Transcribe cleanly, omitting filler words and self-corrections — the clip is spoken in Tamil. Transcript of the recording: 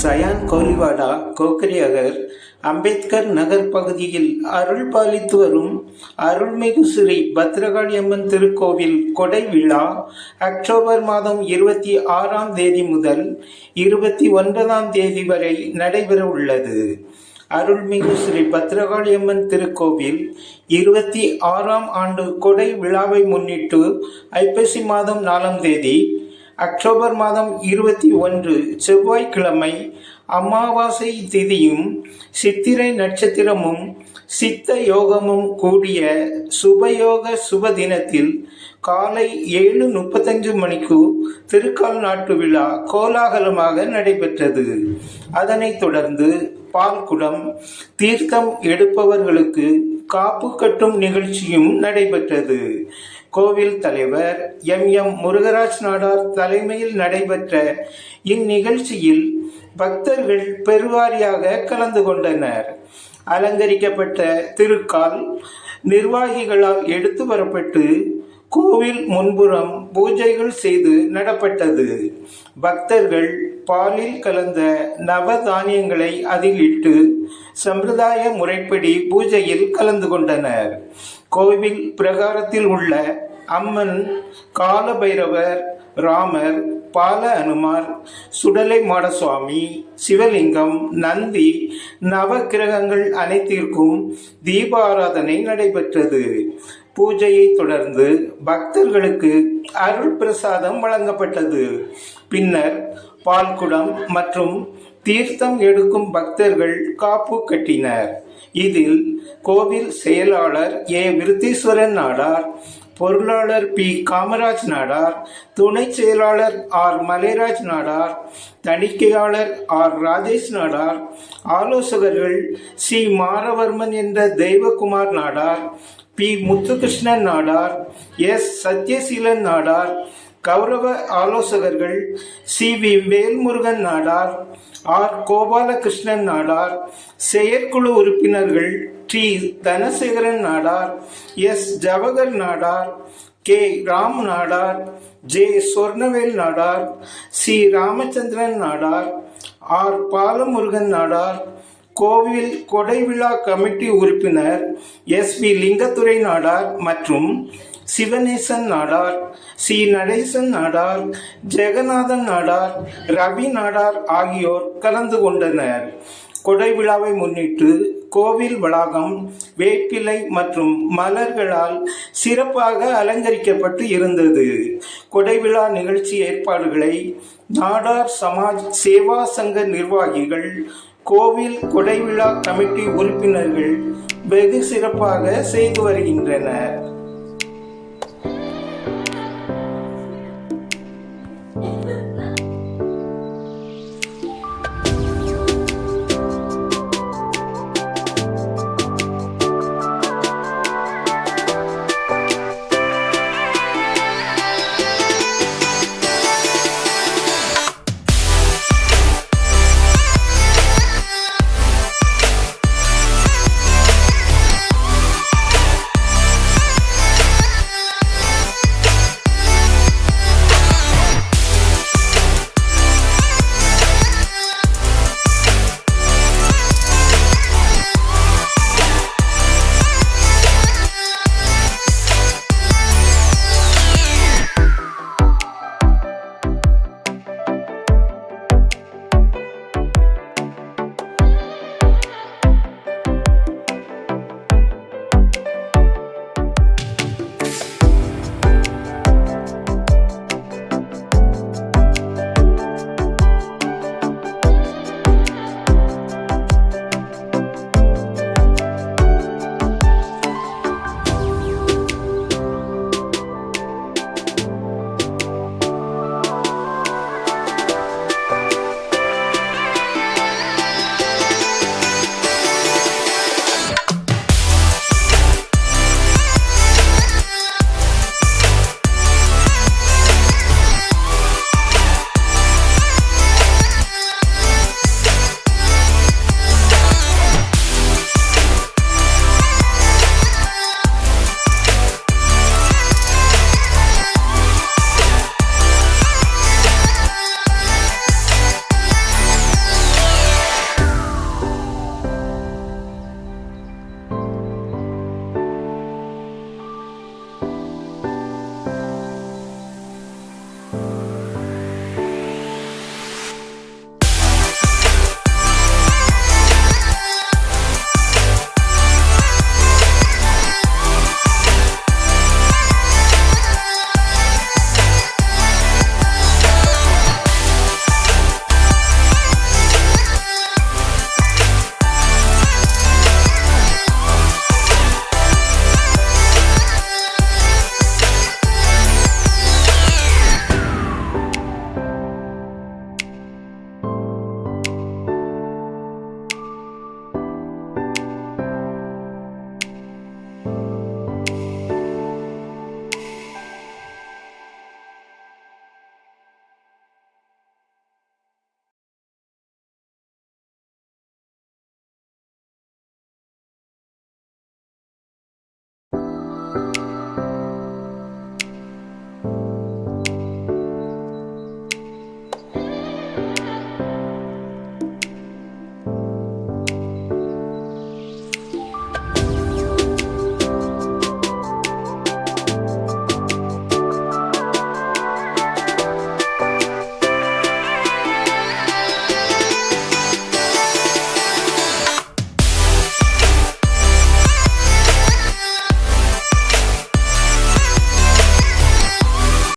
சயான் கோலிவாடா கோக்கரியகர் அம்பேத்கர் நகர் பகுதியில் அருள் பாலித்து வரும் அருள்மிகு ஸ்ரீ பத்ரகாளியம்மன் திருக்கோவில் கொடை விழா அக்டோபர் மாதம் 26ஆம் தேதி முதல் 29ஆம் தேதி வரை நடைபெற உள்ளது. அருள்மிகு ஸ்ரீ பத்ரகாளியம்மன் திருக்கோவில் 26ஆம் ஆண்டு கொடை விழாவை முன்னிட்டு ஐப்பசி மாதம் 4ஆம் தேதி அக்டோபர் மாதம் 21 செவ்வாய்க்கிழமை அமாவாசை திதியும் சித்திரை நட்சத்திரமும் சித்த யோகமும் கூடிய சுபயோக சுப தினத்தில் காலை 7:35 மணிக்கு திருக்கால் நாட்டு விழா கோலாகலமாக நடைபெற்றது. அதனைத் தொடர்ந்து பால்குடம் தீர்த்தம் எடுப்பவர்களுக்கு காப்பு கட்டும் நிகழ்ச்சியும் நடைபெற்றது. கோவில் தலைவர் எம் முருகராஜ் நாடார் தலைமையில் நடைபெற்ற இந்நிகழ்ச்சியில் பக்தர்கள் பெருவாரியாக கலந்து கொண்டனர். அலங்கரிக்கப்பட்ட திருக்கால் நிர்வாகிகளால் எடுத்து வரப்பட்டு கோவில் முன்புறம் பூஜைகள் செய்து நடப்பட்டது. பக்தர்கள் பாலில் கலந்த நவதானியங்களை அதில் இட்டு சம்பிரதாய முறைப்படி பூஜையில் கலந்து கொண்டனர். கோவில் பிரகாரத்தில் உள்ள அம்மன், காலபைரவர், ராமர், பால அனுமார், சுடலை மாடசுவாமி, சிவலிங்கம், நந்தி, நவக்கிரகங்கள் அனைத்திற்கும் தீபாராதனை நடைபெற்றது. பூஜையை தொடர்ந்து பக்தர்களுக்கு அருள் பிரசாதம் வழங்கப்பட்டது. பின்னர் பால்குடம் மற்றும் தீர்த்தம் எடுக்கும் பக்தர்கள் காப்பு கட்டினர். இதில் கோவில் செயலாளர் விருத்தீஸ்வரன் நாடார், பொருளாளர் பி காமராஜ் நாடார், துணை செயலாளர் ஆர் மலைராஜ் நாடார், தணிக்கையாளர் ஆர் ராஜேஷ் நாடார், ஆலோசகர்கள் சி மாரவர்மன் என்ற தெய்வகுமார் நாடார், பி முத்துகிருஷ்ணன் நாடார், எஸ் சத்யசீலன் நாடார், கௌரவ ஆலோசகர்கள் C V Velmurugan Nadar, R Gopalakrishnan Nadar, செயற்குழு உறுப்பினர்கள் D Dhanasekaran Nadar, S Jawahar Nadar, K Ram Nadar, J Sornavel Nadar, C Ramachandran Nadar, R Balamurugan Nadar, கோவில் கொடை விழா கமிட்டி உறுப்பினர் எஸ் வி லிங்கத்துரை நாடார் மற்றும் சிவநேசன் நாடார், சி நடேசன் நாடார், ஜெகநாதன் நாடார், ரவி நாடார் ஆகியோர் கலந்து கொண்டனர். கொடை விழாவை முன்னிட்டு கோவில் வளாகம் வேப்பிலை மற்றும் மலர்களால் சிறப்பாக அலங்கரிக்கப்பட்டு இருந்தது. கொடை விழா நிகழ்ச்சி ஏற்பாடுகளை நாடார் சமாஜ் சேவா சங்க நிர்வாகிகள், கோவில் கொடை விழா கமிட்டி உறுப்பினர்கள் வெகு சிறப்பாக செய்து வருகின்றனர்.